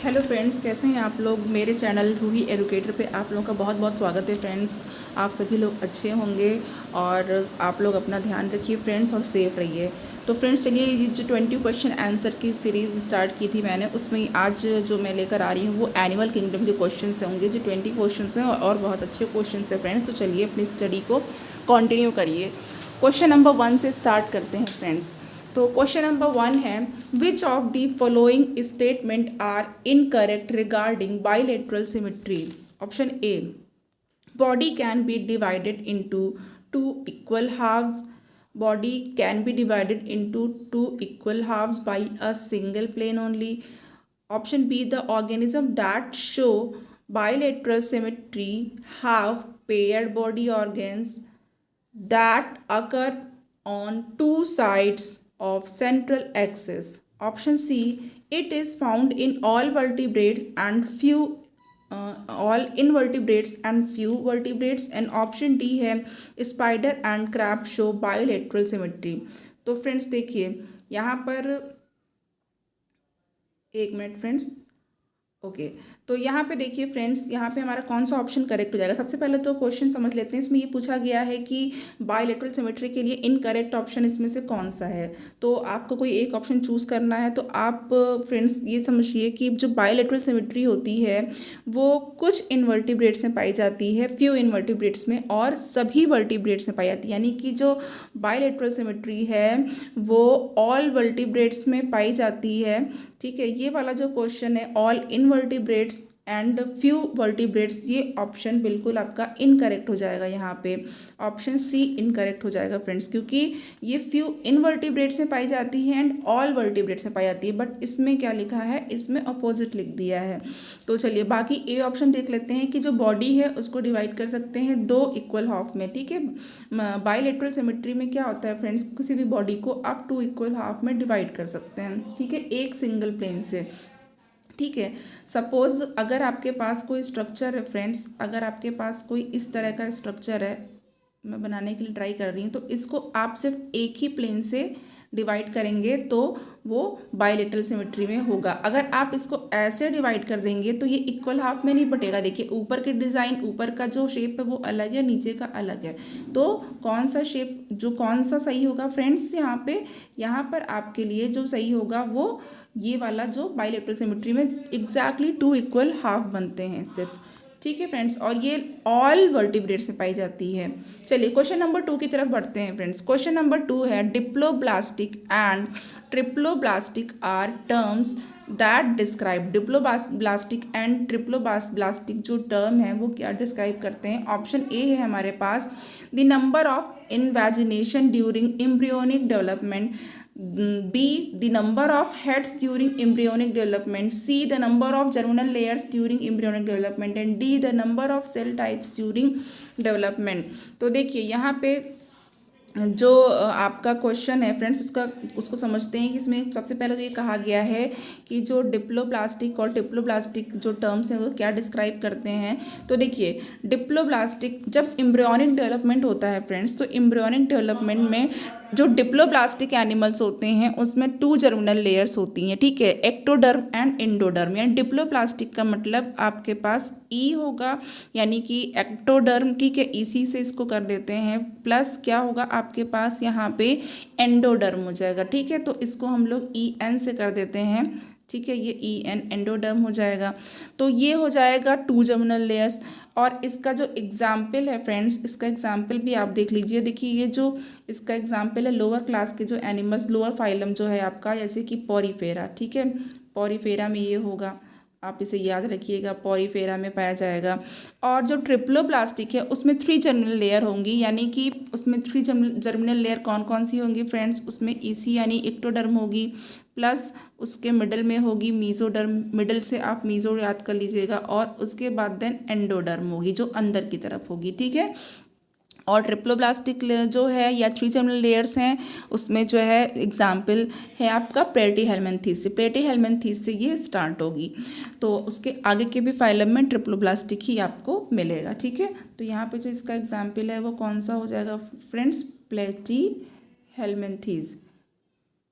Hello friends, कैसे हैं आप लोग। मेरे चैनल रूही एजुकेटर पे आप लोगों का बहुत बहुत स्वागत है फ्रेंड्स। आप सभी लोग अच्छे होंगे और आप लोग अपना ध्यान रखिए फ्रेंड्स और सेफ रहिए। तो फ्रेंड्स चलिए, ये जो 20 क्वेश्चन आंसर की सीरीज़ स्टार्ट की थी मैंने, उसमें आज जो मैं लेकर आ रही हूँ वो एनिमल किंगडम के क्वेश्चन होंगे। जो 20 क्वेश्चन हैं और बहुत अच्छे क्वेश्चन हैं फ्रेंड्स। तो चलिए अपनी स्टडी को कंटिन्यू करिए। क्वेश्चन नंबर 1 से स्टार्ट करते हैं फ्रेंड्स। तो क्वेश्चन नंबर 1 है, which of the following statement are incorrect regarding bilateral symmetry. Option A, body can be divided into two equal halves. Body can be divided into two equal halves by a single plane only. Option B, the organism that show bilateral symmetry have paired body organs that occur on two sides of central axis. Option C, it is found in all vertebrates and few all invertebrates and few vertebrates. And option D है, spider and crab show bilateral symmetry. तो friends देखिए यहाँ पर, एक minute friends. Okay तो यहाँ पे देखिए फ्रेंड्स, यहाँ पे हमारा कौन सा ऑप्शन करेक्ट हो जाएगा। सबसे पहले तो क्वेश्चन समझ लेते हैं। इसमें ये पूछा गया है कि बायलेटरल सिमेट्री के लिए इनकरेक्ट ऑप्शन इसमें से कौन सा है। तो आपको कोई एक ऑप्शन चूज़ करना है। तो आप फ्रेंड्स ये समझिए कि जो बायलेटरल सिमेट्री होती है वो कुछ इनवर्टिब्रेट्स में पाई जाती है, फ्यू इनवर्टिब्रेट्स में, और सभी वर्टिब्रेट्स में पाई जाती है। यानी कि जो बायलेटरल सिमेट्री है वो ऑल वर्टिब्रेट्स में पाई जाती है। ठीक है, ये वाला जो क्वेश्चन है all invertebrates and few vertebrates, ये ऑप्शन बिल्कुल आपका इनकरेक्ट हो जाएगा। यहाँ पे ऑप्शन सी इनकरेक्ट हो जाएगा फ्रेंड्स, क्योंकि ये फ्यू इनवर्टिब्रेट्स में पाई जाती है एंड ऑल वर्टिब्रेट्स में पाई जाती है। बट इसमें क्या लिखा है, इसमें अपोजिट लिख दिया है। तो चलिए बाकी ए ऑप्शन देख लेते हैं कि जो बॉडी है उसको डिवाइड कर सकते हैं दो इक्वल हाफ में। ठीक है, बायलेटरल सिमेट्री में क्या होता है फ्रेंड्स, किसी भी बॉडी को आप टू इक्वल हाफ में डिवाइड कर सकते हैं। ठीक है, एक सिंगल प्लेन से। ठीक है, सपोज अगर आपके पास कोई स्ट्रक्चर है फ्रेंड्स, अगर आपके पास कोई इस तरह का स्ट्रक्चर है, मैं बनाने के लिए ट्राई कर रही हूँ, तो इसको आप सिर्फ एक ही प्लेन से डिवाइड करेंगे तो वो बायलेटरल सिमेट्री में होगा। अगर आप इसको ऐसे डिवाइड कर देंगे तो ये इक्वल हाफ में नहीं बटेगा। देखिए ऊपर के डिज़ाइन, ऊपर का जो शेप है वो अलग है, नीचे का अलग है। तो कौन सा शेप, जो कौन सा सही होगा फ्रेंड्स, यहाँ पर आपके लिए जो सही होगा वो ये वाला, जो बायलेटरल सिमेट्री में एग्जैक्टली टू इक्वल हाफ बनते हैं सिर्फ। ठीक है फ्रेंड्स, और ये ऑल वर्टिब्रेट्स में पाई जाती है। चलिए क्वेश्चन नंबर 2 की तरफ बढ़ते हैं फ्रेंड्स। क्वेश्चन नंबर 2 है, diploblastic and triploblastic are terms that describe. Diploblastic and triploblastic जो टर्म है वो क्या डिस्क्राइब करते हैं। ऑप्शन ए है हमारे पास, the number of invagination during embryonic development. B, the number of heads during embryonic development. C, the number of germinal layers during embryonic development. And D, the number of cell types during development. तो देखिए यहाँ पे जो आपका question है friends, उसको समझते हैं कि इसमें सबसे पहले तो ये कहा गया है कि जो डिप्लोब्लास्टिक और ट्रिप्लोब्लास्टिक जो टर्म्स हैं वो क्या डिस्क्राइब करते हैं। तो देखिए डिप्लोब्लास्टिक, जब एम्ब्रियोनिक डेवलपमेंट होता है फ्रेंड्स, तो एम्ब्रियोनिक डेवलपमेंट में जो डिप्लोब्लास्टिक एनिमल्स होते हैं उसमें 2 जर्मिनल लेयर्स होती हैं। ठीक है, एक्टोडर्म एंड इंडोडर्म। यानी डिप्लोब्लास्टिक का मतलब आपके पास ई होगा, यानी कि एक्टोडर्म। ठीक है, इसी से इसको कर देते हैं, प्लस क्या होगा आपके पास यहाँ पे एंडोडर्म हो जाएगा। ठीक है, तो इसको हम लोग ई एन से कर देते हैं। ठीक है, ये ई एन एंडोडर्म हो जाएगा। तो ये हो जाएगा 2 जर्मिनल लेयर्स। और इसका जो एग्जाम्पल है फ्रेंड्स, इसका एग्जाम्पल भी आप देख लीजिए। देखिए ये जो इसका एग्जाम्पल है, लोअर क्लास के जो एनिमल्स, लोअर फाइलम जो है आपका, जैसे कि पॉरीफेरा। ठीक है, पॉरीफेरा में ये होगा, आप इसे याद रखिएगा, पॉरीफेरा में पाया जाएगा। और जो ट्रिप्लोब्लास्टिक है उसमें 3 जर्मिनल लेयर होंगी, यानी कि उसमें 3 जर्मिनल लेयर कौन कौन सी होंगी फ्रेंड्स, उसमें ईसी यानी एक्टोडर्म होगी, प्लस उसके मिडल में होगी मीजोडर्म। मिडल से आप मीजो याद कर लीजिएगा, और उसके बाद देन एंडोडर्म होगी जो अंदर की तरफ होगी। ठीक है, और ट्रिप्लोब्लास्टिक जो है या 3 जर्मिनल लेयर्स हैं उसमें जो है एग्जाम्पल है आपका प्लेटीहेल्मिन्थेस से। प्लेटीहेल्मिन्थेस से ये स्टार्ट होगी, तो उसके आगे के भी फाइलम में ट्रिप्लोब्लास्टिक ही आपको मिलेगा। ठीक है, तो यहाँ पे जो इसका एग्जाम्पल है वो कौन सा हो जाएगा फ्रेंड्स, प्लेटीहेल्मिन्थेस।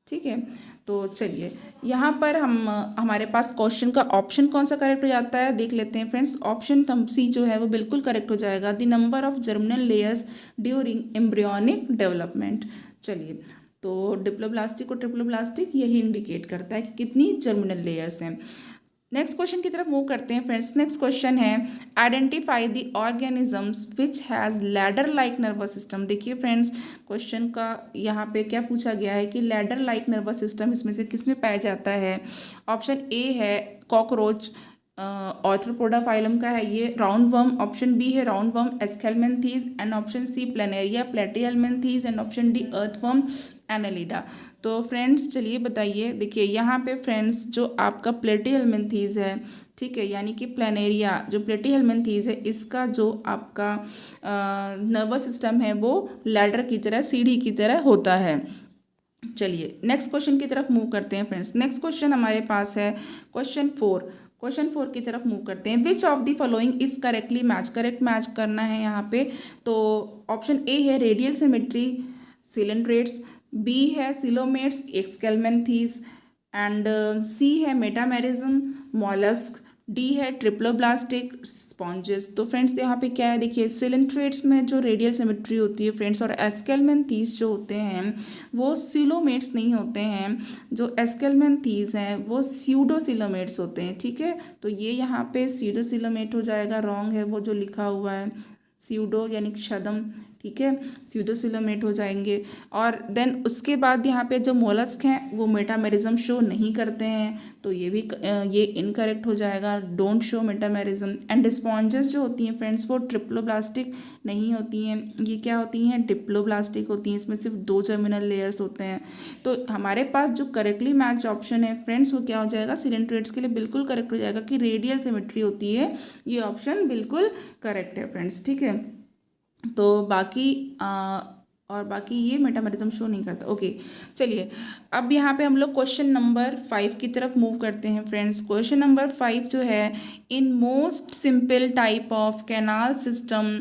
ठीक है। तो चलिए यहाँ पर हम हमारे पास क्वेश्चन का ऑप्शन कौन सा करेक्ट हो जाता है देख लेते हैं फ्रेंड्स। ऑप्शन सी जो है वो बिल्कुल करेक्ट हो जाएगा, the number of germinal layers during embryonic development. चलिए, तो डिप्लोब्लास्टिक और ट्रिप्लोब्लास्टिक यही इंडिकेट करता है कि कितनी जर्मिनल लेयर्स हैं। नेक्स्ट क्वेश्चन की तरफ मूव करते हैं फ्रेंड्स। नेक्स्ट क्वेश्चन है identify the organisms which has ladder like nervous system. देखिए फ्रेंड्स, क्वेश्चन का यहाँ पे क्या पूछा गया है कि लैडर लाइक नर्वस सिस्टम इसमें से किस में पाया जाता है। ऑप्शन ए है कॉकरोच, ऑर्थ्रोपोडा फाइलम का है ये, राउंड वर्म। ऑप्शन बी है round worm aschelminthes, and option C planaria platyhelminthes, and option D earthworm annelida. तो फ्रेंड्स चलिए बताइए, देखिए यहाँ पे फ्रेंड्स जो आपका प्लेटिहेल्मिन्थीज है, ठीक है, यानी कि प्लेनेरिया जो प्लेटिहेल्मिन्थीज है, इसका जो आपका नर्वस सिस्टम है वो लैडर की तरह, सीढ़ी की तरह होता है। चलिए नेक्स्ट क्वेश्चन की तरफ मूव करते हैं फ्रेंड्स। नेक्स्ट क्वेश्चन हमारे पास है क्वेश्चन 4। क्वेश्चन 4 की तरफ मूव करते हैं। विच of the following is correctly match, correct match करना है यहाँ पे। तो ऑप्शन ए है रेडियल सिमेट्री सिलेंड्रेट्स, बी है सिलोमेट्स एक्सकेलमेंथीज, एंड सी है मेटामेरिज्म मॉलस्क, डी है ट्रिप्लोब्लास्टिक स्पॉन्जेस। तो फ्रेंड्स यहाँ पे क्या है, देखिए सिलेंट्रेट्स में जो रेडियल सिमेट्री होती है फ्रेंड्स, और एस्केलमेंथीज जो होते हैं वो सिलोमेट्स नहीं होते हैं। जो एस्केलमेंथीज हैं वो स्यूडोसिलोमेट्स होते हैं, ठीक है। तो ये यहाँ पे स्यूडोसिलोमेट हो जाएगा, रॉन्ग है वो जो लिखा हुआ है स्यूडो यानी छद्म, ठीक है, स्यूडोसिलोमेट हो जाएंगे। और देन उसके बाद यहाँ पे जो मोलस्क हैं वो मेटामेरिज्म शो नहीं करते हैं, तो ये भी ये इनकरेक्ट हो जाएगा, don't show metamerism. And sponges जो होती हैं फ्रेंड्स वो ट्रिप्लोब्लास्टिक नहीं होती हैं, ये क्या होती हैं, डिप्लोब्लास्टिक होती हैं। इसमें सिर्फ 2 जर्मिनल लेयर्स होते हैं। तो हमारे पास जो करेक्टली मैच ऑप्शन है फ्रेंड्स वो क्या हो जाएगा, सिलेंट्रेट्स के लिए बिल्कुल करेक्ट हो जाएगा कि रेडियल सिमेट्री होती है, ये ऑप्शन बिल्कुल करेक्ट है फ्रेंड्स, ठीक है। तो बाकी और बाकी ये मेटामेरिज्म शो नहीं करता। ओके चलिए, अब यहाँ पे हम लोग क्वेश्चन नंबर 5 की तरफ मूव करते हैं फ्रेंड्स। क्वेश्चन नंबर 5 जो है, in most simple type of canal system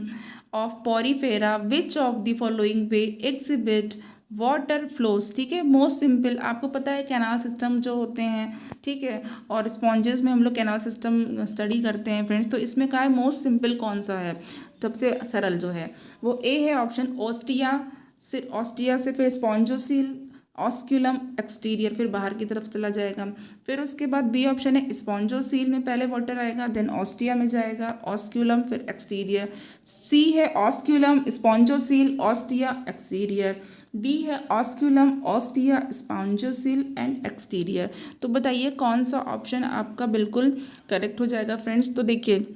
of Porifera which of the following way exhibit water flows, ठीक है। मोस्ट सिंपल, आपको पता है कैनाल सिस्टम जो होते हैं, ठीक है, और स्पॉन्जेस में हम लोग कैनाल सिस्टम स्टडी करते हैं फ्रेंड्स। तो इसमें क्या है, मोस्ट सिंपल कौन सा है, सबसे सरल जो है वो ए है ऑप्शन ऑस्टिया, से ऑस्टिया से फिर स्पॉन्जोसील ऑस्क्यूलम एक्सटीरियर, फिर बाहर की तरफ चला जाएगा। फिर उसके बाद बी ऑप्शन है स्पॉन्जोसील में पहले वाटर आएगा, देन ऑस्टिया में जाएगा, ऑस्क्यूलम फिर एक्सटीरियर। सी है osculum spongocoel ostia exterior, D है osculum ostia spongocoel and exterior. तो बताइए कौन सा ऑप्शन आपका बिल्कुल करेक्ट हो जाएगा फ्रेंड्स। तो देखिए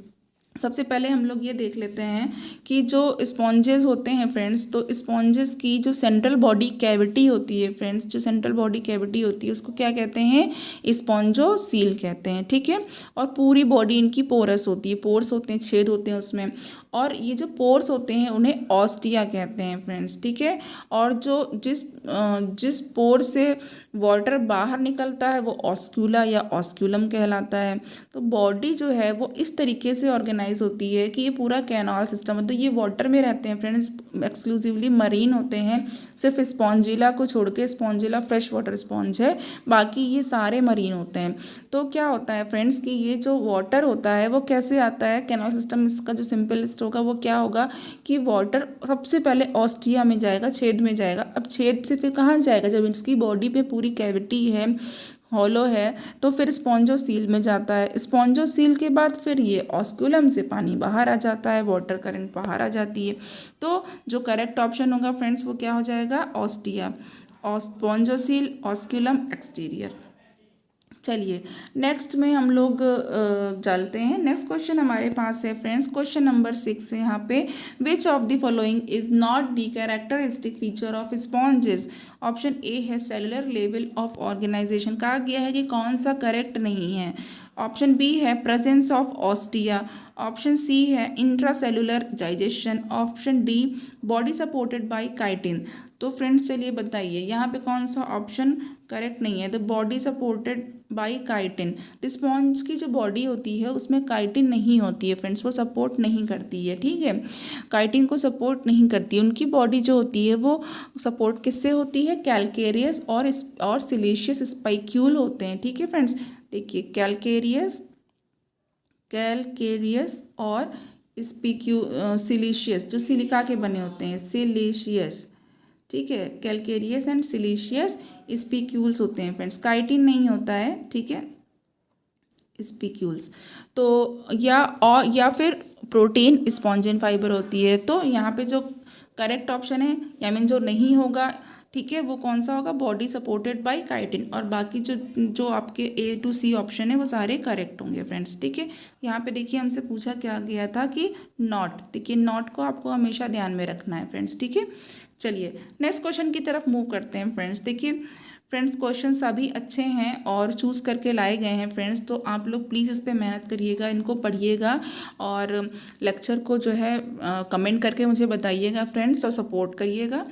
सबसे पहले हम लोग ये देख लेते हैं कि जो स्पॉन्जेस होते हैं फ्रेंड्स, तो स्पॉन्जेस की जो सेंट्रल बॉडी कैविटी होती है फ्रेंड्स, जो सेंट्रल बॉडी कैविटी होती है उसको क्या कहते हैं, स्पॉन्जोसील कहते हैं, ठीक है। और पूरी बॉडी इनकी पोरस होती है, पोर्स होते हैं, छेद होते हैं उसमें, और ये जो पोर्स होते हैं उन्हें ऑस्टिया कहते हैं फ्रेंड्स, ठीक है। और जो जिस पोर से वाटर बाहर निकलता है वो ऑस्क्यूला या ऑस्क्यूलम कहलाता है। तो बॉडी जो है वो इस तरीके से ऑर्गेनाइज होती है कि ये पूरा कैनाल सिस्टम है, तो ये वाटर में रहते हैं फ्रेंड्स, एक्सक्लूसिवली मरीन होते हैं, सिर्फ स्पॉन्जिला को छोड़ के, स्पॉन्जिला फ्रेश वाटर स्पॉन्ज है, बाकी ये सारे मरीन होते हैं। तो क्या होता है फ्रेंड्स कि ये जो वाटर होता है वो कैसे आता है कैनाल सिस्टम, इसका जो सिंपलेस्ट होगा वो क्या होगा कि वाटर सबसे पहले ऑस्टिया में जाएगा, छेद में जाएगा। अब छेद से फिर कहाँ जाएगा, जब इसकी बॉडी पे पूरी कैविटी है, हॉलो है, तो फिर स्पॉन्जोसील में जाता है। स्पॉन्जोसील के बाद फिर ये ऑस्क्यूलम से पानी बाहर आ जाता है, वाटर करंट बाहर आ जाती है। तो जो करेक्ट ऑप्शन होगा फ्रेंड्स वो क्या हो जाएगा, ऑस्टिया, स्पॉन्जोसील ऑस्क्यूलम एक्सटीरियर। चलिए नेक्स्ट में हम लोग चलते हैं। नेक्स्ट क्वेश्चन हमारे पास है फ्रेंड्स क्वेश्चन नंबर 6 है यहाँ पे, विच of the following is not the characteristic feature of sponges. Option A है सेलुलर लेवल ऑफ ऑर्गेनाइजेशन, कहा गया है कि कौन सा करेक्ट नहीं है। ऑप्शन बी है presence of ostia, option C है intracellular digestion, option D body supported by chitin. तो फ्रेंड्स चलिए बताइए यहाँ पे कौन सा ऑप्शन करेक्ट नहीं है। The body supported by chitin, sponge की जो बॉडी होती है उसमें काइटिन नहीं होती है फ्रेंड्स, वो सपोर्ट नहीं करती है, ठीक है, काइटिन को सपोर्ट नहीं करती। उनकी बॉडी जो होती है वो सपोर्ट किससे होती है, कैलकेरियस और सिलिशियस स्पाइक्यूल होते हैं, ठीक है फ्रेंड्स। देखिए कैलकेरियस और सिलिशियस जो सिलिका के बने होते हैं, सिलिशियस, ठीक है, कैलकेरियस एंड सिलिशियस स्पिक्यूल्स होते हैं फ्रेंड्स, काइटिन नहीं होता है, ठीक है, स्पिक्यूल्स। तो या फिर प्रोटीन स्पॉन्जिन फाइबर होती है। तो यहाँ पे जो करेक्ट ऑप्शन है या मीन जो नहीं होगा, ठीक है, वो कौन सा होगा, बॉडी सपोर्टेड बाय काइटिन, और बाकी जो आपके A to C ऑप्शन है वो सारे करेक्ट होंगे फ्रेंड्स, ठीक है। यहाँ पे देखिए हमसे पूछा क्या गया था कि नॉट, देखिए नॉट को आपको हमेशा ध्यान में रखना है फ्रेंड्स, ठीक है। चलिए नेक्स्ट क्वेश्चन की तरफ मूव करते हैं फ्रेंड्स। देखिए फ्रेंड्स क्वेश्चन सभी अच्छे हैं और चूज़ करके लाए गए हैं फ्रेंड्स, तो आप लोग प्लीज़ इस पर मेहनत करिएगा, इनको पढ़िएगा और लेक्चर को जो है कमेंट करके मुझे बताइएगा फ्रेंड्स, और सपोर्ट करिएगा।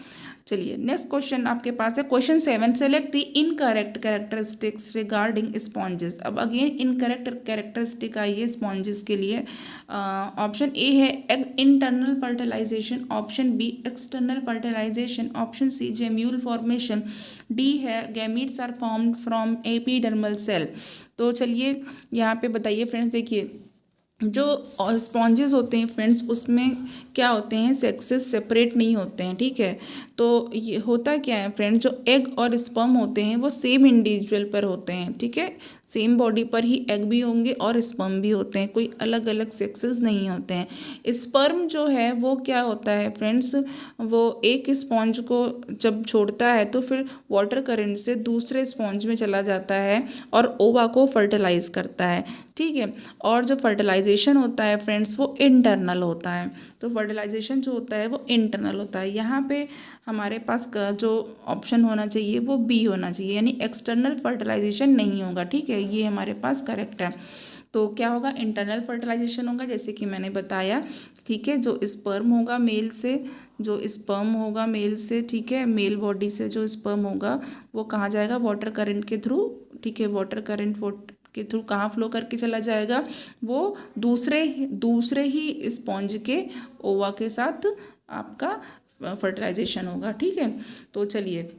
चलिए नेक्स्ट क्वेश्चन आपके पास है question 7, select the incorrect characteristics regarding sponges. अब अगेन इनकरेक्ट कैरेक्टरिस्टिक आई है स्पॉन्जेस के लिए। ऑप्शन ए है internal fertilisation, option B external fertilisation, option C gemmule formation, D है gametes are formed from epidermal cell. तो चलिए यहाँ पे बताइए फ्रेंड्स, देखिए जो स्पॉन्जेस होते हैं फ्रेंड्स उसमें क्या होते हैं, सेक्सेस सेपरेट नहीं होते हैं, ठीक है। तो ये होता क्या है फ्रेंड्स, जो एग और स्पर्म होते हैं वो सेम इंडिविजुअल पर होते हैं, ठीक है, सेम बॉडी पर ही एग भी होंगे और स्पर्म भी होते हैं, कोई अलग अलग सेक्सेस नहीं होते हैं। स्पर्म जो है वो क्या होता है फ्रेंड्स, वो एक स्पॉन्ज को जब छोड़ता है तो फिर वाटर करंट से दूसरे स्पॉन्ज में चला जाता है और ओवा को फर्टिलाइज करता है, ठीक है। और जो फर्टिलाइजेशन होता है फ्रेंड्स वो इंटरनल होता है, तो फर्टिलाइजेशन जो होता है वो इंटरनल होता है। यहाँ पे हमारे पास का जो ऑप्शन होना चाहिए वो बी होना चाहिए, यानी एक्सटर्नल फर्टिलाइजेशन नहीं होगा, ठीक है, ये हमारे पास करेक्ट है। तो क्या होगा, इंटरनल फर्टिलाइजेशन होगा, जैसे कि मैंने बताया, ठीक है, जो स्पर्म होगा मेल से, जो स्पर्म होगा मेल से, ठीक है, मेल बॉडी से जो स्पर्म होगा वो कहाँ जाएगा, वाटर करंट के थ्रू, ठीक है, वाटर करंट के थ्रू कहाँ फ्लो करके चला जाएगा, वो दूसरे ही स्पॉन्ज के ओवा के साथ आपका फर्टिलाइजेशन होगा, ठीक है। तो चलिए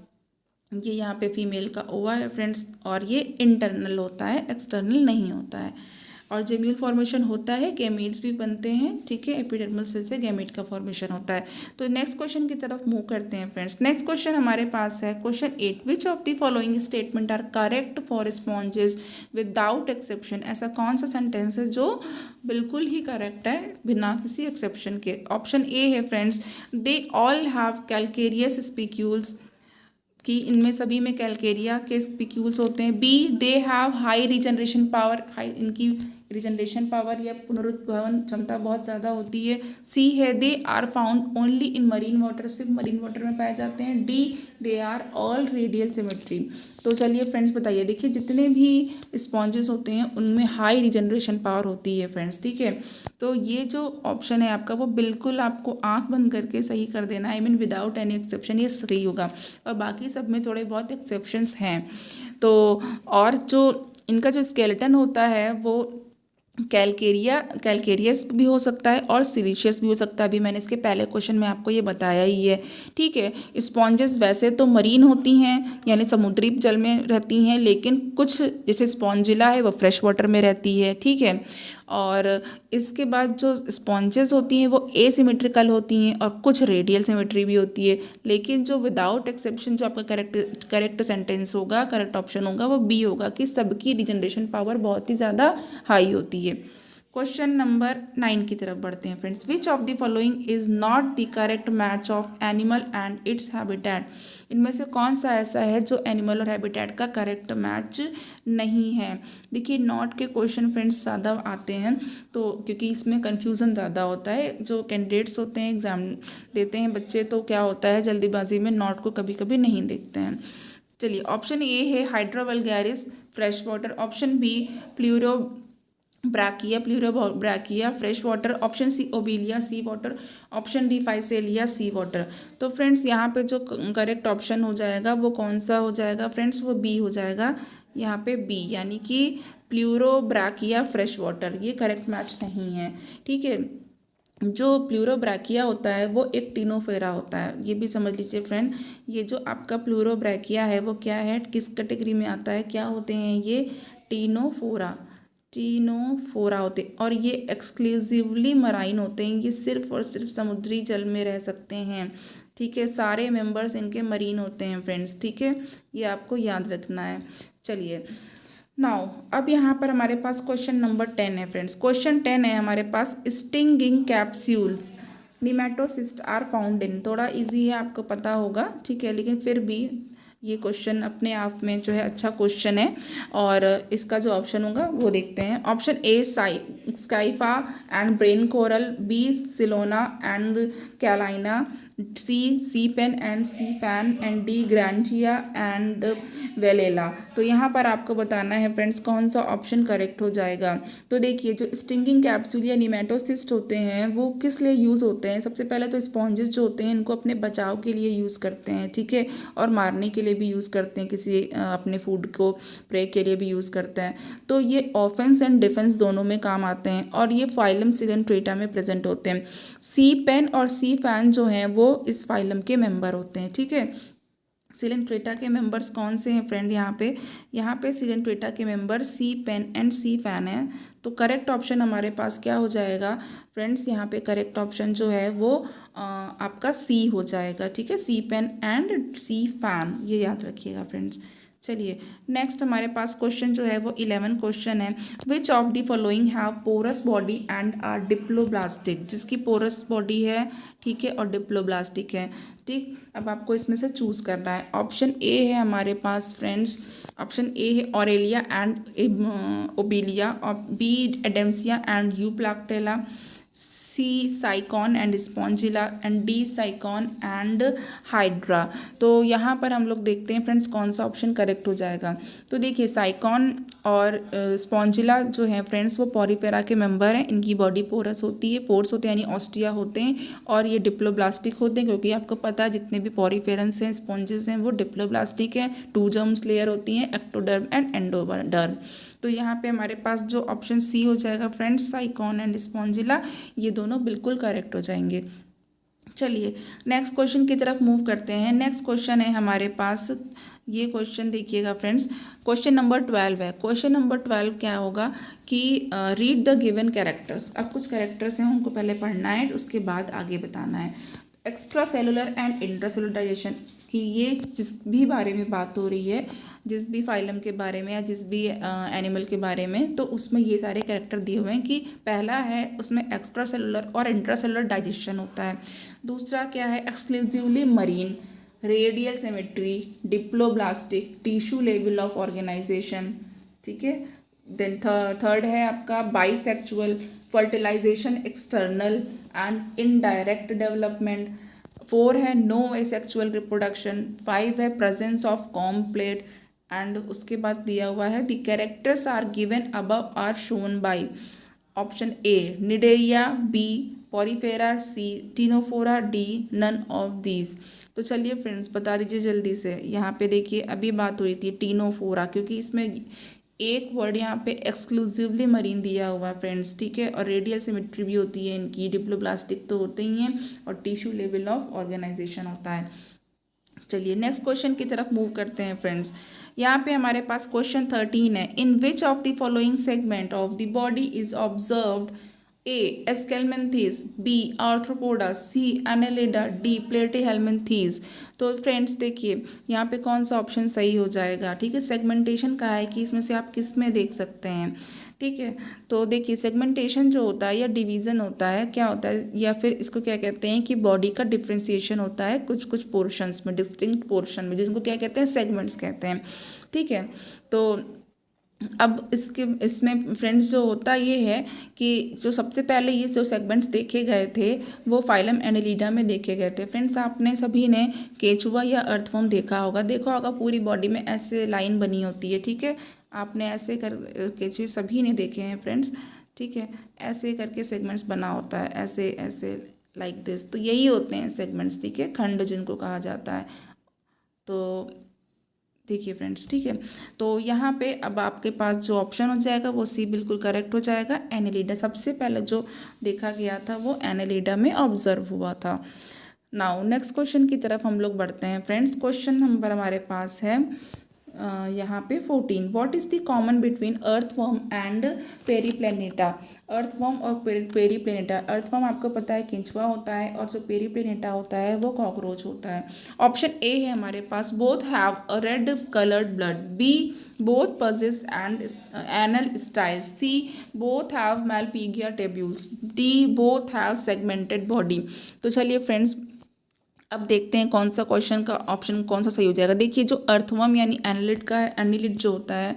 ये यहाँ पे फीमेल का ओवा है फ्रेंड्स, और ये इंटरनल होता है, एक्सटर्नल नहीं होता है। और जेम्यूल फॉर्मेशन होता है, गैमीट्स भी बनते हैं, ठीक है, एपिडर्मल सेल से गैमीट का फॉर्मेशन होता है। तो नेक्स्ट क्वेश्चन की तरफ मूव करते हैं फ्रेंड्स। नेक्स्ट क्वेश्चन हमारे पास है question 8, which of the following statement are correct for sponges without exception. ऐसा कौन सा सेंटेंस है जो बिल्कुल ही करेक्ट है बिना किसी एक्सेप्शन के। ऑप्शन ए है friends, they all have calcareous spicules, कि इनमें सभी में कैलकेरिया के स्पिक्यूल्स होते हैं। B, they have high regeneration power, इनकी रिजनरेशन पावर या पुनरुत्पादन क्षमता बहुत ज़्यादा होती है। सी है, they are found only in marine water, सिर्फ मरीन वाटर में पाए जाते हैं। D, they are all radial symmetry. तो चलिए फ्रेंड्स बताइए, देखिए जितने भी स्पॉन्जेस होते हैं उनमें हाई रिजनरेशन पावर होती है फ्रेंड्स, ठीक है। तो ये जो ऑप्शन है आपका वो बिल्कुल आपको आंख बंद करके सही कर देना है, I mean without any exception ये सही होगा, और बाकी सब में थोड़े बहुत एक्सेप्शंस हैं। तो और जो इनका जो स्केलेटन होता है वो कैलकेरियस भी हो सकता है और सिलिशियस भी हो सकता है। अभी मैंने इसके पहले क्वेश्चन में आपको ये बताया ही है, ठीक है। स्पॉन्जेस वैसे तो मरीन होती हैं, यानी समुद्री जल में रहती हैं, लेकिन कुछ जैसे स्पॉन्जिला है वो फ्रेश वाटर में रहती है, ठीक है। और इसके बाद जो स्पॉन्जेस होती हैं वो एसिमेट्रिकल होती हैं और कुछ रेडियल सिमेट्री भी होती है, लेकिन जो विदाउट एक्सेप्शन जो आपका करेक्ट सेंटेंस होगा, करेक्ट ऑप्शन होगा वो बी होगा, कि सबकी रिजनरेशन पावर बहुत ही ज़्यादा हाई होती है। क्वेश्चन नंबर 9 की तरफ बढ़ते हैं friends. Which of the following is not the correct match of animal and its habitat. इनमें से कौन सा ऐसा है जो एनिमल और हैबिटेट का करेक्ट मैच नहीं है। देखिए नॉट के क्वेश्चन फ्रेंड्स ज़्यादा आते हैं, तो क्योंकि इसमें कन्फ्यूज़न ज़्यादा होता है। जो कैंडिडेट्स होते हैं, एग्ज़ाम देते हैं बच्चे, तो क्या होता है जल्दीबाजी में नॉट को कभी कभी नहीं देखते हैं। चलिए ऑप्शन ए है hydra vulgaris fresh water, option B brachia, pleurobrachia, fresh water, option C obelia, sea water, option D physalia, sea water. तो फ्रेंड्स यहाँ पे जो करेक्ट ऑप्शन हो जाएगा वो कौन सा हो जाएगा फ्रेंड्स, वो बी हो जाएगा। यहाँ पे बी यानी कि प्लूरोब्राकिया फ्रेश वाटर, ये करेक्ट मैच नहीं है। ठीक है, जो प्लूरोब्रैकिया होता है वो एक टिनोफेरा होता है, ये भी समझ लीजिए फ्रेंड। ये जो आपका प्लूरोब्रैकिया है वो क्या है, किस कैटेगरी में आता है, क्या होते हैं ये, टिनोफोरा, टिनोफोरा होते हैं। और ये एक्सक्लूसिवली मराइन होते हैं, ये सिर्फ और सिर्फ समुद्री जल में रह सकते हैं। ठीक है, सारे मेंबर्स इनके मरीन होते हैं फ्रेंड्स। ठीक है, ये आपको याद रखना है। चलिए नाउ अब यहाँ पर हमारे पास क्वेश्चन नंबर 10 है फ्रेंड्स। क्वेश्चन 10 है हमारे पास, stinging capsules nematocyst are found in. थोड़ा इजी है, आपको पता होगा, ठीक है, लेकिन फिर भी ये क्वेश्चन अपने आप में जो है अच्छा क्वेश्चन है। और इसका जो ऑप्शन होगा वो देखते हैं। Option A Scypha and brain coral, B Silona and Calina, sea pen and sea fan, and D Grantia and Velella. तो यहाँ पर आपको बताना है फ्रेंड्स कौन सा ऑप्शन करेक्ट हो जाएगा। तो देखिए, जो स्टिंगिंग कैप्सूल या निमेटोसिस्ट होते हैं वो किस लिए यूज़ होते हैं, सबसे पहले तो स्पॉन्जेस जो होते हैं इनको अपने बचाव के लिए यूज़ करते हैं। ठीक है, और मारने के लिए भी यूज़ करते हैं, किसी अपने फूड को प्रे के लिए भी यूज़ करते हैं। तो ये ऑफेंस एंड डिफेंस दोनों में काम आते हैं, और ये फाइलम सिलेंट्रेटा में प्रेजेंट होते हैं। सी पेन और सी फैन जो हैं वो इस फाइलम के मेंबर होते हैं। ठीक है, सिलेंट्रेटा के मेंबर्स कौन से हैं फ्रेंड, यहाँ पे सिलेंट्रेटा के member sea pen and sea fan है। तो करेक्ट ऑप्शन हमारे पास क्या हो जाएगा फ्रेंड्स, यहाँ पे करेक्ट ऑप्शन जो है वो आपका सी हो जाएगा। ठीक है, सी पेन एंड सी फैन, ये याद रखिएगा फ्रेंड्स। चलिए नेक्स्ट हमारे पास क्वेश्चन जो है वो 11 क्वेश्चन है। Which of the following have porous body and are diploblastic, जिसकी पोरस बॉडी है, ठीक है, और डिप्लोब्लास्टिक है। ठीक, अब आपको इसमें से चूज़ करना है। ऑप्शन ए है हमारे पास फ्रेंड्स, ऑप्शन ए है Aurelia and Obelia, B Adamsia and Euplectella, C Sycon and Spongilla, and D Sycon and Hydra. तो यहाँ पर हम लोग देखते हैं फ्रेंड्स कौन सा ऑप्शन करेक्ट हो जाएगा। तो देखिए, साइकॉन और स्पॉन्जिला जो है फ्रेंड्स वो पॉरीपेरा के मेंबर हैं, इनकी बॉडी पोरस होती है, पोर्स होते हैं यानी ऑस्टिया होते हैं, और ये डिप्लोब्लास्टिक होते हैं, क्योंकि आपको पता है जितने भी पॉरीफेरन्स हैं, स्पॉन्जेस हैं, वो डिप्लोब्लास्टिक हैं। 2 जर्म्स लेयर होती हैं, एक्टोडर्म एंड एंडोडर्म। तो यहाँ पे हमारे पास जो ऑप्शन सी हो जाएगा फ्रेंड्स, साइकॉन एंड स्पॉन्जिला, ये दोनों बिल्कुल करेक्ट हो जाएंगे। चलिए नेक्स्ट क्वेश्चन की तरफ मूव करते हैं। नेक्स्ट क्वेश्चन है हमारे पास, ये क्वेश्चन देखिएगा फ्रेंड्स, क्वेश्चन नंबर 12 है। क्वेश्चन नंबर 12 क्या होगा कि रीड द गिवन कैरेक्टर्स। अब कुछ कैरेक्टर्स हैं उनको पहले पढ़ना है, उसके बाद आगे बताना है। Extra cellular and intracellular digestion कि ये जिस भी बारे में बात हो रही है, जिस भी फाइलम के बारे में या जिस भी एनिमल के बारे में, तो उसमें ये सारे कैरेक्टर दिए हुए हैं कि पहला है उसमें एक्स्ट्रा सेलुलर और इंट्रासेलुलर डाइजेशन होता है। दूसरा क्या है, exclusively marine, radial symmetry, diploblastic, tissue level of organisation. ठीक है, देन थर्ड है आपका bisexual, fertilisation external and indirect development. 4 है नो एसेक्चुअल रिप्रोडक्शन। 5 है प्रेजेंस ऑफ कॉम्प्लेट, एंड उसके बाद दिया हुआ है the characters are given above are shown by option A Cnidaria, B Porifera, C Ctenophora, D none of these. तो चलिए friends बता दीजिए जल्दी से। यहाँ पे देखिए अभी बात हुई थी टिनोफोरा, क्योंकि इसमें एक वर्ड यहाँ पे एक्सक्लूसिवली मरीन दिया हुआ है फ्रेंड्स। ठीक है, और रेडियल सिमेट्री भी होती है इनकी, डिप्लोब्लास्टिक तो होते ही हैं, और टिश्यू लेवल ऑफ ऑर्गेनाइजेशन होता है। चलिए नेक्स्ट क्वेश्चन की तरफ मूव करते हैं फ्रेंड्स। यहाँ पे हमारे पास क्वेश्चन 13 है। In which of the following segment of the body is observed A aschelminthes, B arthropoda, C annelida, D platyhelminthes. तो फ्रेंड्स देखिए यहाँ पे कौन सा ऑप्शन सही हो जाएगा। ठीक है, सेगमेंटेशन का है कि इसमें से आप किस में देख सकते हैं। ठीक है, तो देखिए सेगमेंटेशन जो होता है या डिवीज़न होता है, क्या होता है, या फिर इसको क्या कहते हैं कि बॉडी का डिफ्रेंसिएशन होता है कुछ कुछ पोर्शंस में, डिस्टिंक्ट पोर्शन में, जिनको क्या कहते हैं, सेगमेंट्स कहते हैं। ठीक है, तो अब इसमें फ्रेंड्स जो होता ये है कि जो सबसे पहले ये जो सेगमेंट्स देखे गए थे वो फाइलम एनेलिडा में देखे गए थे। फ्रेंड्स आपने सभी ने केचुआ या अर्थवर्म देखा होगा पूरी बॉडी में ऐसे लाइन बनी होती है। ठीक है, आपने ऐसे कर के जो सभी ने देखे हैं फ्रेंड्स, ठीक है, ऐसे करके सेगमेंट्स बना होता है, ऐसे ऐसे लाइक दिस, तो यही होते हैं सेगमेंट्स, ठीक है, खंड जिनको कहा जाता है। तो देखिए फ्रेंड्स, ठीक है, तो यहाँ पे अब आपके पास जो ऑप्शन हो जाएगा वो सी बिल्कुल करेक्ट हो जाएगा। एनेलिडा सबसे पहले जो देखा गया था वो एनेलिडा में ऑब्जर्व हुआ था। नाउ नेक्स्ट क्वेश्चन की तरफ हम लोग बढ़ते हैं फ्रेंड्स। क्वेश्चन नंबर हमारे पास है यहाँ पे 14। What is the common between earthworm and Periplaneta. Earthworm और पेरीप्लेनेटा, अर्थवर्म आपको पता है केंचुआ होता है और जो पेरीप्लेनेटा होता है वो कॉकरोच होता है। ऑप्शन ए है हमारे पास, both have a red coloured blood. B, both possess and anal styles. C, both have malpighian tubules. D, both have segmented body. तो चलिए फ्रेंड्स, अब देखते हैं कौन सा क्वेश्चन का ऑप्शन कौन सा सही हो जाएगा। देखिए, जो अर्थवर्म यानी एनालिड का है, एनालिड जो होता है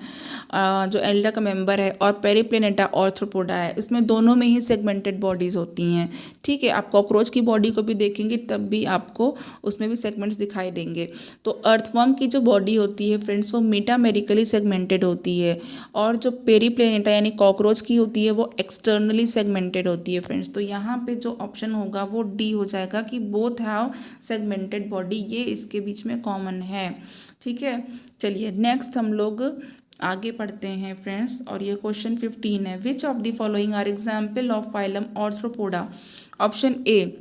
जो एल्डा का मेंबर है, और पेरीप्लेनेटा ऑर्थ्रोपोडा है, इसमें दोनों में ही सेगमेंटेड बॉडीज़ होती हैं, ठीक है। आप कॉकरोच की बॉडी को भी देखेंगे तब भी आपको उसमें भी सेगमेंट्स दिखाई देंगे। तो अर्थवर्म की जो बॉडी होती है फ्रेंड्स वो मेटामेरिकली सेगमेंटेड होती है, और जो पेरीप्लेनेटा यानी कॉकरोच की होती है वो एक्सटर्नली सेगमेंटेड होती है फ्रेंड्स। तो यहाँ पे जो ऑप्शन होगा वो डी हो जाएगा कि बोथ हैव सेगमेंटेड बॉडी, ये इसके बीच में कॉमन है, ठीक है। चलिए नेक्स्ट हम लोग आगे पढ़ते हैं फ्रेंड्स, और ये क्वेश्चन 15 है। Which of the following are example of phylum Arthropoda. Option A,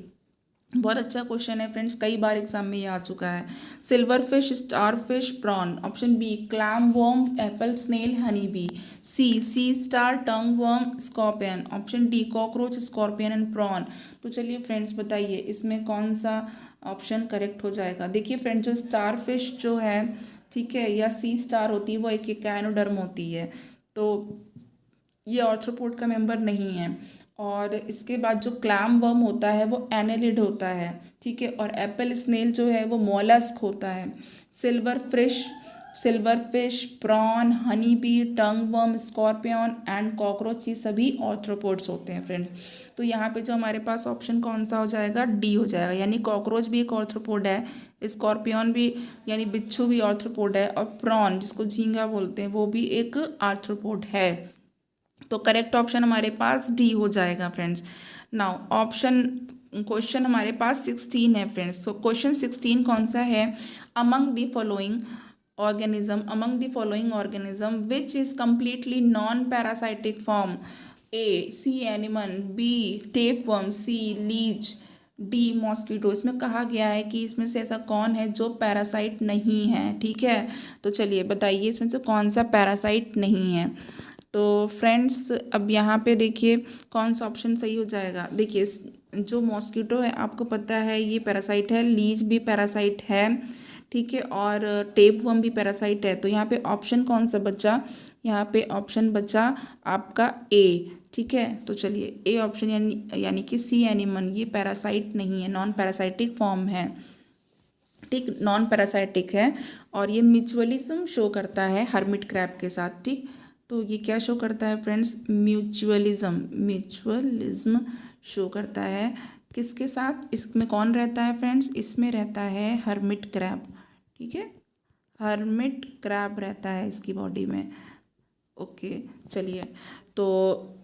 बहुत अच्छा क्वेश्चन है फ्रेंड्स, कई बार एग्जाम में ये आ चुका है। Silverfish, starfish, prawn. Option B, clam worm, apple snail, honey bee. Sea star, tongue worm, scorpion. Option D, cockroach, scorpion and prawn. तो चलिए फ्रेंड्स बताइए इसमें कौन सा ऑप्शन करेक्ट हो जाएगा। देखिए फ्रेंड्स, जो स्टार फिश जो है, ठीक है, या सी स्टार होती है वो एक कैनोडर्म होती है, तो ये ऑर्थ्रोपोड का मेंबर नहीं है। और इसके बाद जो क्लैम वर्म होता है वो एनेलिड होता है, ठीक है, और एप्पल स्नेल जो है वो मोलस्क होता है। Silverfish, prawn, honey bee, tongue worm, scorpion and cockroach, ये सभी ऑर्थ्रोपोड्स होते हैं फ्रेंड्स। तो यहाँ पे जो हमारे पास ऑप्शन कौन सा हो जाएगा, डी हो जाएगा, यानी कॉकरोच भी एक ऑर्थ्रोपोड है, स्कॉर्पियन भी यानी बिच्छू भी ऑर्थ्रोपोड है, और प्रॉन जिसको झींगा बोलते हैं वो भी एक आर्थ्रोपोड है। तो करेक्ट ऑप्शन हमारे पास डी हो जाएगा फ्रेंड्स। नाउ क्वेश्चन हमारे पास 16 है फ्रेंड्स। तो क्वेश्चन 16 कौन सा है, among the following organism which is completely non parasitic form. A, sea anemone, B tapeworm, C leech, D mosquito. इसमें कहा गया है कि इसमें से ऐसा कौन है जो पैरासाइट नहीं है, ठीक है। तो चलिए बताइए इसमें से कौन सा पैरासाइट नहीं है। तो फ्रेंड्स अब यहाँ पे देखिए कौन सा ऑप्शन सही हो जाएगा। देखिए जो मॉस्किटो है आपको पता है ये पैरासाइट है, लीच भी पैरासाइट है, ठीक है, और टेपवर्म भी पैरासाइट है। तो यहाँ पे ऑप्शन कौन सा बचा, यहाँ पे ऑप्शन बचा आपका ए, ठीक है। तो चलिए ए ऑप्शन यानी कि सी एनिमन, ये पैरासाइट नहीं है, नॉन पैरासाइटिक फॉर्म है, ठीक, नॉन पैरासाइटिक है, और ये म्यूचुअलिज्म शो करता है हर्मिट क्रैब के साथ, ठीक। तो ये क्या शो करता है फ्रेंड्स, म्यूचुअलिज्म शो करता है किसके साथ, इसमें कौन रहता है फ्रेंड्स, इसमें रहता है हर्मिट क्रैब, ठीक है, हर्मिट क्रैब रहता है इसकी बॉडी में। ओके चलिए, तो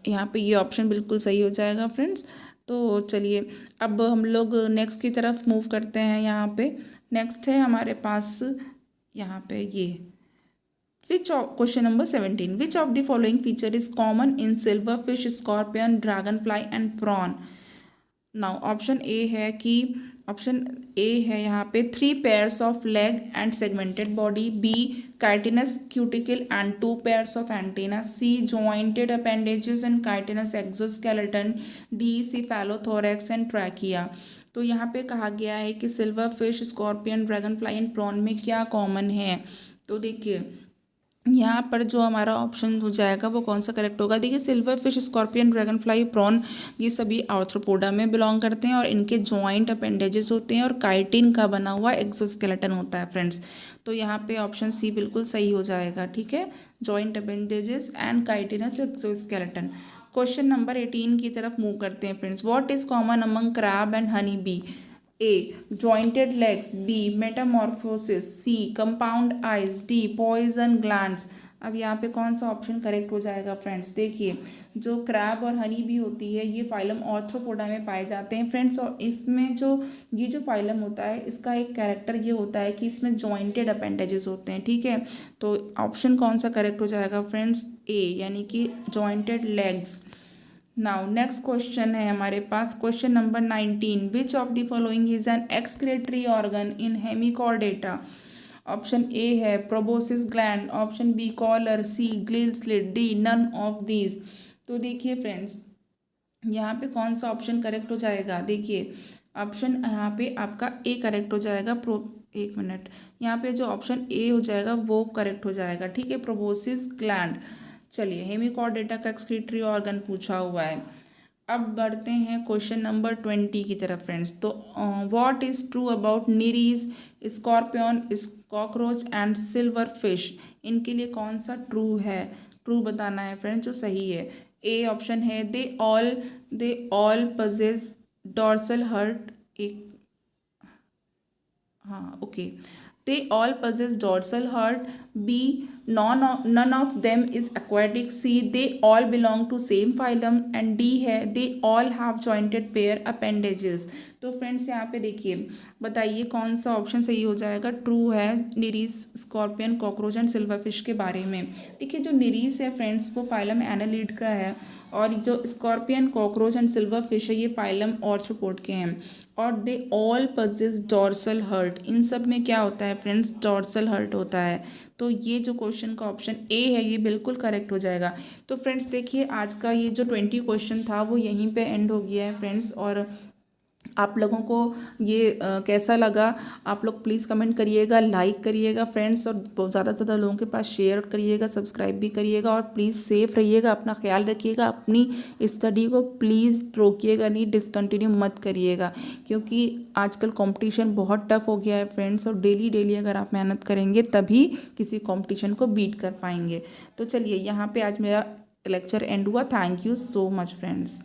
यहाँ पे ये ऑप्शन बिल्कुल सही हो जाएगा फ्रेंड्स। तो चलिए अब हम लोग नेक्स्ट की तरफ मूव करते हैं। यहाँ पे नेक्स्ट है हमारे पास यहाँ पे ये question number 17, which of the following feature is common in silverfish, scorpion, dragonfly and prawn. Now option A है यहाँ पे 3 pairs of leg and segmented body. B, chitinous cuticle and 2 pairs of antennae. C, jointed appendages and chitinous exoskeleton. D, cephalothorax and trachea. तो यहाँ पे कहा गया है कि silverfish, scorpion, dragonfly and prawn में क्या कॉमन है। तो देखिए यहाँ पर जो हमारा ऑप्शन हो जाएगा वो कौन सा करेक्ट होगा। देखिए silverfish, scorpion, dragonfly, prawn ये सभी आर्थ्रोपोडा में बिलोंग करते हैं, और इनके जॉइंट अपेंडेजेस होते हैं और काइटिन का बना हुआ एक्सोस्केलेटन होता है फ्रेंड्स। तो यहाँ पे ऑप्शन सी बिल्कुल सही हो जाएगा, ठीक है, joint appendages and chitinous exoskeleton. Question number 18 की तरफ मूव करते हैं friends. What is common among crab and honey bee. A, jointed legs, B, metamorphosis, C, compound eyes, D, poison glands। अब यहाँ पे कौन सा ऑप्शन करेक्ट हो जाएगा फ्रेंड्स? देखिए, जो क्रैब और हनी भी होती है ये फाइलम ऑर्थ्रोपोडा में पाए जाते हैं फ्रेंड्स। और इसमें जो ये जो फाइलम होता है इसका एक कैरेक्टर ये होता है कि इसमें जॉइंटेड अपेंडेजेस होते हैं, ठीक है। तो ऑप्शन कौन सा करेक्ट हो जाएगा फ्रेंड्स? ए, यानी कि jointed legs. Now next question है हमारे पास, question number 19, which of the following is an excretory organ in Hemichordata? Option A है proboscis gland, option B collar, C gill slit, D none of these. तो देखिए friends, यहाँ पे कौन सा ऑप्शन करेक्ट हो जाएगा? देखिए, ऑप्शन यहाँ पे आपका ए करेक्ट हो जाएगा। एक मिनट, यहाँ पे जो ऑप्शन ए हो जाएगा वो करेक्ट हो जाएगा, ठीक है, प्रोबोसिस ग्लैंड। चलिए, हेमिकॉर्डेटा का एक्सक्रीटरी ऑर्गन पूछा हुआ है। अब बढ़ते हैं क्वेश्चन नंबर 20 की तरफ फ्रेंड्स। तो what is true about निरीज, scorpion, cockroach and silver fish? इनके लिए कौन सा ट्रू है? ट्रू बताना है फ्रेंड्स, जो सही है। ए ऑप्शन है they all possess dorsal heart. एक, हाँ okay, they all possess dorsal heart. B, none of them is aquatic. C, they all belong to same phylum. And D है they all have jointed pair appendages. तो friends यहाँ पे देखिए, बताइए कौन सा ऑप्शन सही हो जाएगा? ट्रू है nereis, scorpion, cockroach and silver fish के बारे में। देखिए, जो निरीस है फ्रेंड्स वो फाइलम एनालिड का है, और जो scorpion, cockroach and silver fish है ये फाइलम ऑर्थ्रोपोड के हैं। और they all possess dorsal heart, इन सब में क्या होता है फ्रेंड्स? डॉर्सल हर्ट होता है। तो ये जो क्वेश्चन का ऑप्शन ए है ये बिल्कुल करेक्ट हो जाएगा। तो फ्रेंड्स देखिए, आज का ये जो 20 क्वेश्चन था वो यहीं पे एंड हो गया है फ्रेंड्स। और आप लोगों को ये कैसा लगा? आप लोग प्लीज़ कमेंट करिएगा, लाइक करिएगा फ्रेंड्स, और ज़्यादा से ज़्यादा लोगों के पास शेयर करिएगा, सब्सक्राइब भी करिएगा। और प्लीज़ सेफ़ रहिएगा, अपना ख्याल रखिएगा, अपनी स्टडी को प्लीज़ रोकिएगा नहीं, डिसकंटिन्यू मत करिएगा, क्योंकि आजकल कंपटीशन बहुत टफ हो गया है फ्रेंड्स। और डेली डेली अगर आप मेहनत करेंगे तभी किसी कंपटीशन को बीट कर पाएंगे। तो चलिए, यहाँ पर आज मेरा लेक्चर एंड हुआ। Thank you so much friends.